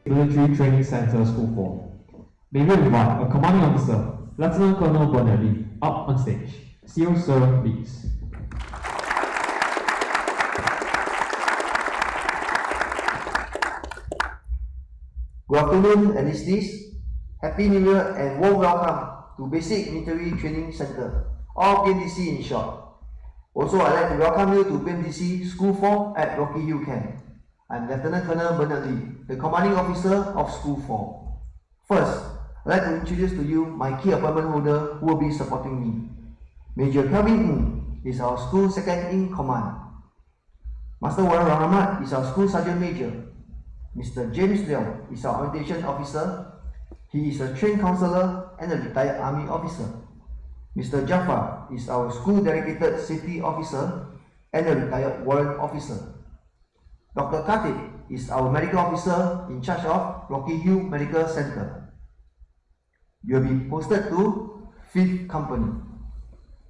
Military Training Center School 4. May we invite a commanding officer, Lieutenant Colonel Bernard up on stage. Seal, sir, please. Good afternoon, enlistees. Happy New Year and warm welcome to Basic Military Training Center, or BMTC in short. Also, I'd like to welcome you to BMTC School 4 at Rocky Hill Camp. I'm Lieutenant Colonel Bernard Lee, the commanding officer of School 4. First, I'd like to introduce to you my key appointment holder who will be supporting me. Major Kelvin Ng is our school second in command. Master Warren Rahmat is our school sergeant major. Mr. James Leong is our orientation officer. He is a trained counselor and a retired army officer. Mr. Jafar is our school dedicated safety officer and a retired warrant officer. Dr. Khatib is our medical officer in charge of Rocky Hill Medical Center. You will be posted to 5th Company.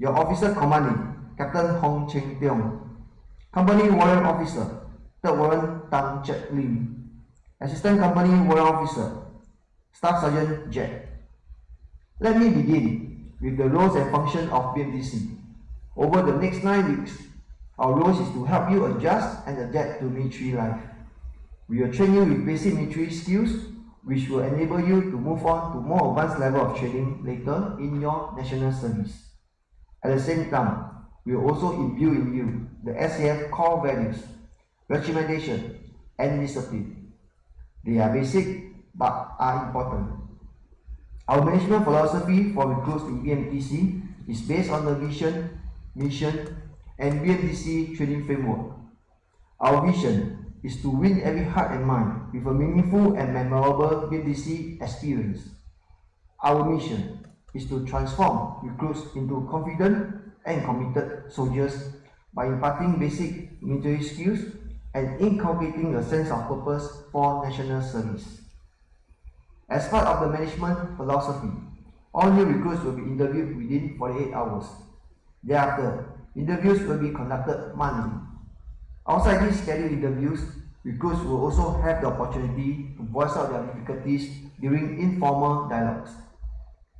Your officer commanding, Captain Hong Cheng Tiong. Company Warrant Officer, 3rd Warrant Tang Chet Lim. Assistant Company Warrant Officer, Staff Sergeant Jack. Let me begin with the roles and functions of BMTC. Over the next 9 weeks, our roles is to help you adjust and adapt to military life. We will train you with basic military skills, which will enable you to move on to more advanced level of training later in your national service. At the same time, we will also imbue in you the SAF core values, regimentation, and discipline. They are basic but are important. Our management philosophy for recruits in BMTC is based on the vision, mission, and BMTC training framework. Our vision is to win every heart and mind with a meaningful and memorable BMTC experience. Our mission is to transform recruits into confident and committed soldiers by imparting basic military skills and inculcating a sense of purpose for national service. As part of the management philosophy, all new recruits will be interviewed within 48 hours. Thereafter, interviews will be conducted monthly. Outside these scheduled interviews, recruits will also have the opportunity to voice out their difficulties during informal dialogues.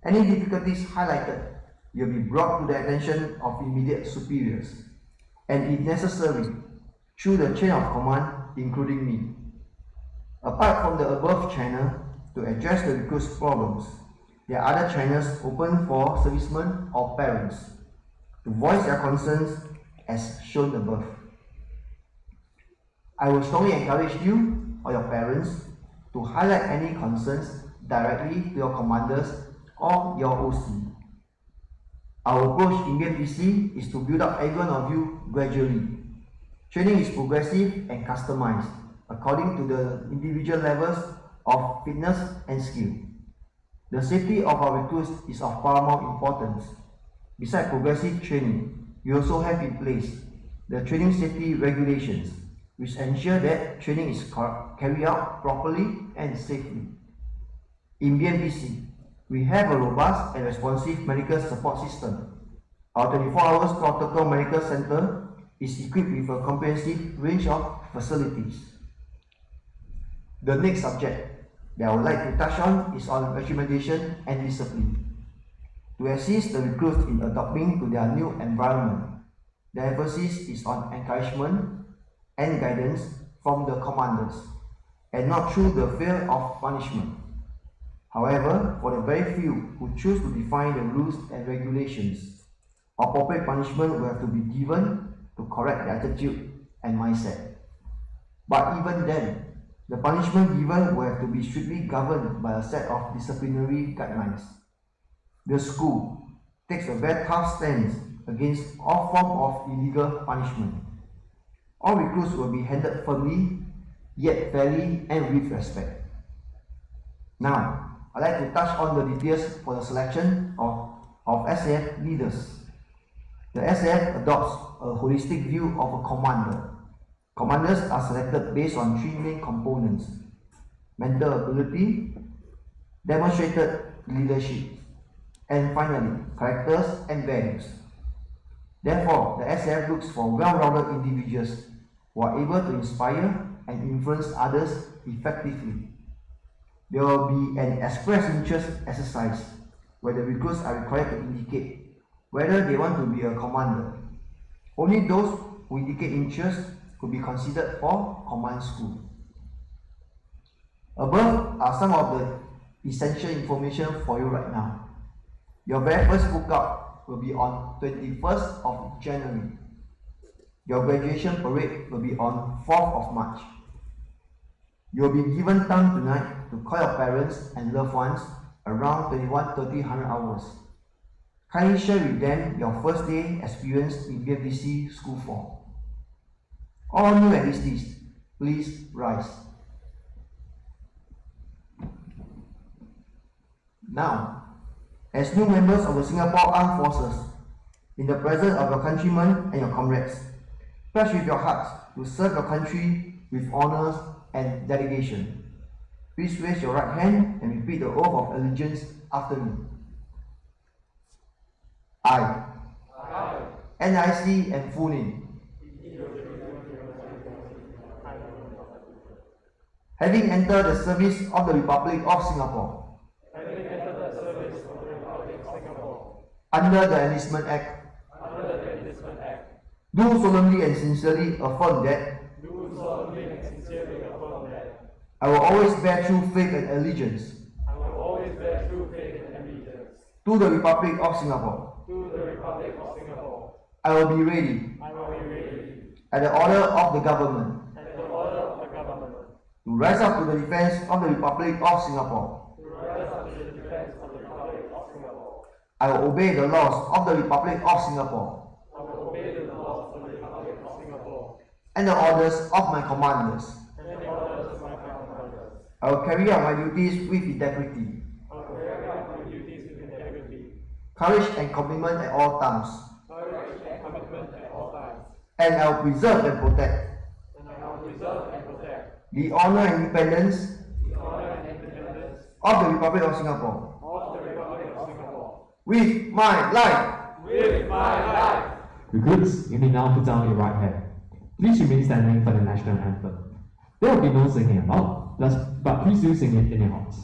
Any difficulties highlighted will be brought to the attention of immediate superiors, and if necessary, through the chain of command, including me. Apart from the above channel, to address the recruits' problems, there are other channels open for servicemen or parents to voice their concerns as shown above. I will strongly encourage you or your parents to highlight any concerns directly to your commanders or your OC. Our approach in BMTC is to build up every one of you gradually. Training is progressive and customized according to the individual levels of fitness and skill. The safety of our recruits is of paramount importance. Besides progressive training, we also have in place the training safety regulations, which ensure that training is carried out properly and safely. In BMTC, we have a robust and responsive medical support system. Our 24 hours protocol medical center is equipped with a comprehensive range of facilities. The next subject that I would like to touch on is on regimentation and discipline. To assist the recruits in adapting to their new environment, the emphasis is on encouragement and guidance from the commanders, and not through the fear of punishment. However, for the very few who choose to define the rules and regulations, appropriate punishment will have to be given to correct their attitude and mindset. But even then, the punishment given will have to be strictly governed by a set of disciplinary guidelines. The school takes a very tough stance against all forms of illegal punishment. All recruits will be handled firmly, yet fairly and with respect. Now, I'd like to touch on the details for the selection of SAF leaders. The SAF adopts a holistic view of a commander. Commanders are selected based on 3 main components: mental ability, demonstrated leadership, and finally, characters and values. Therefore, the SAF looks for well-rounded individuals who are able to inspire and influence others effectively. There will be an express interest exercise where the recruits are required to indicate whether they want to be a commander. Only those who indicate interest will be considered for command school. Above are some of the essential information for you right now. Your very first book out will be on 21st of January. Your graduation parade will be on 4th of March. You will be given time tonight to call your parents and loved ones around 21:30 hours. Kindly share with them your first day experience in BFDC School 4. All new enlistees, please rise. Now, as new members of the Singapore Armed Forces, in the presence of your countrymen and your comrades, pledge with your hearts to serve your country with honours and dedication. Please raise your right hand and repeat the oath of allegiance after me. I, NIC and full name. Having entered the service of the Republic of Singapore. Under the Enlistment Act. Do solemnly and sincerely affirm that. I will always bear true faith and allegiance. To the Republic of Singapore. I will be ready. At the order of the government. To rise up to the defense of the Republic of Singapore. I will obey the laws of the Republic of Singapore. And the orders of my commanders. I will carry out my duties with integrity. Courage and commitment at all times. And I will preserve and protect. The honour and independence. Of the Republic of Singapore. With my life. Recruits, you may now put down your right hand. Please remain standing for the national anthem. There will be no singing about, but please do sing it in your hearts.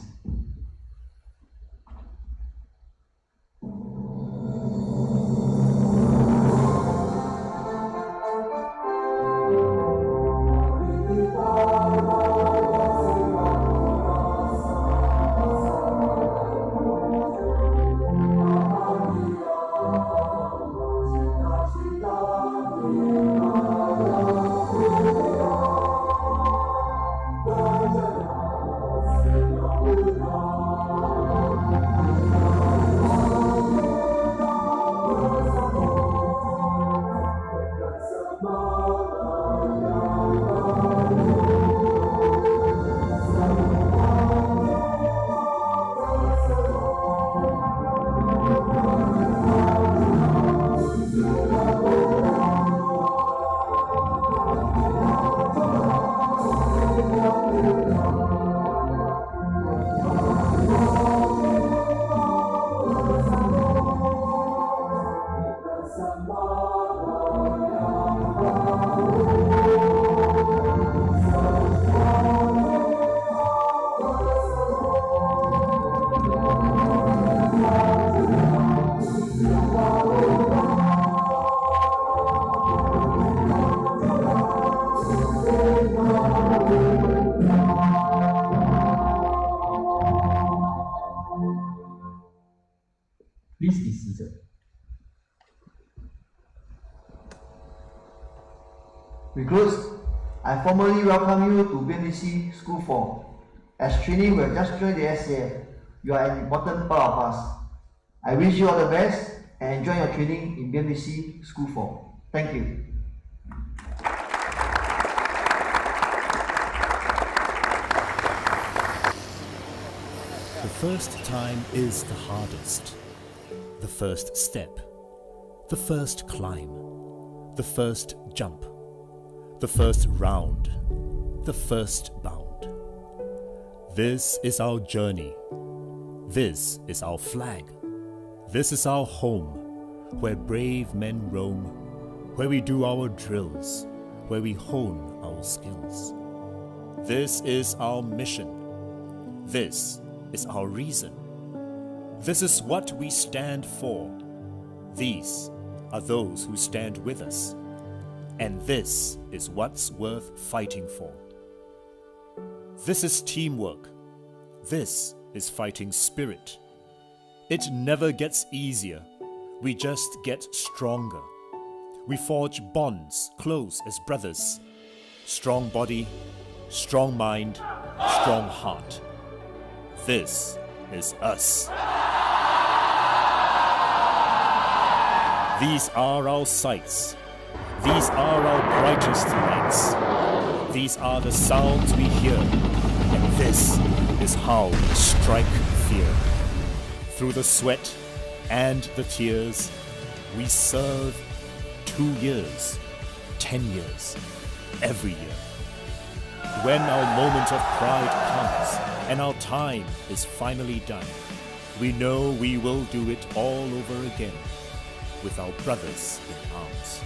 Please be seated. Recruits, I formally welcome you to BMDC School 4. As training will just join the SAF, you are an important part of us. I wish you all the best and enjoy your training in BMDC School 4. Thank you. The first time is the hardest. The first step, the first climb, the first jump, the first round, the first bound. This is our journey. This is our flag. This is our home, where brave men roam, where we do our drills, where we hone our skills. This is our mission. This is our reason. This is what we stand for. These are those who stand with us. And this is what's worth fighting for. This is teamwork. This is fighting spirit. It never gets easier. We just get stronger. We forge bonds close as brothers. Strong body, strong mind, strong heart. This is us. These are our sights. These are our brightest lights. These are the sounds we hear. And this is how we strike fear. Through the sweat and the tears, we serve 2 years, 10 years, every year. When our moment of pride comes and our time is finally done, we know we will do it all over again with our brothers in arms.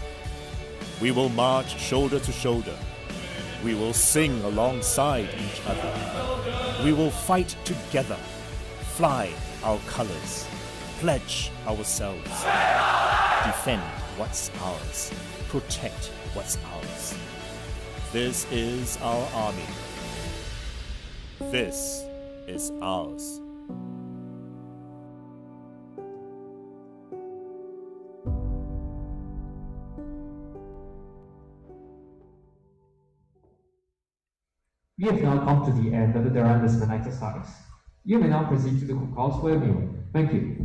We will march shoulder to shoulder. We will sing alongside each other. We will fight together, fly our colors, pledge ourselves, defend what's ours, protect what's ours. This is our army. This is ours. We have now come to the end of the enlistment exercise. You may now proceed to the cookout for your meal. Thank you.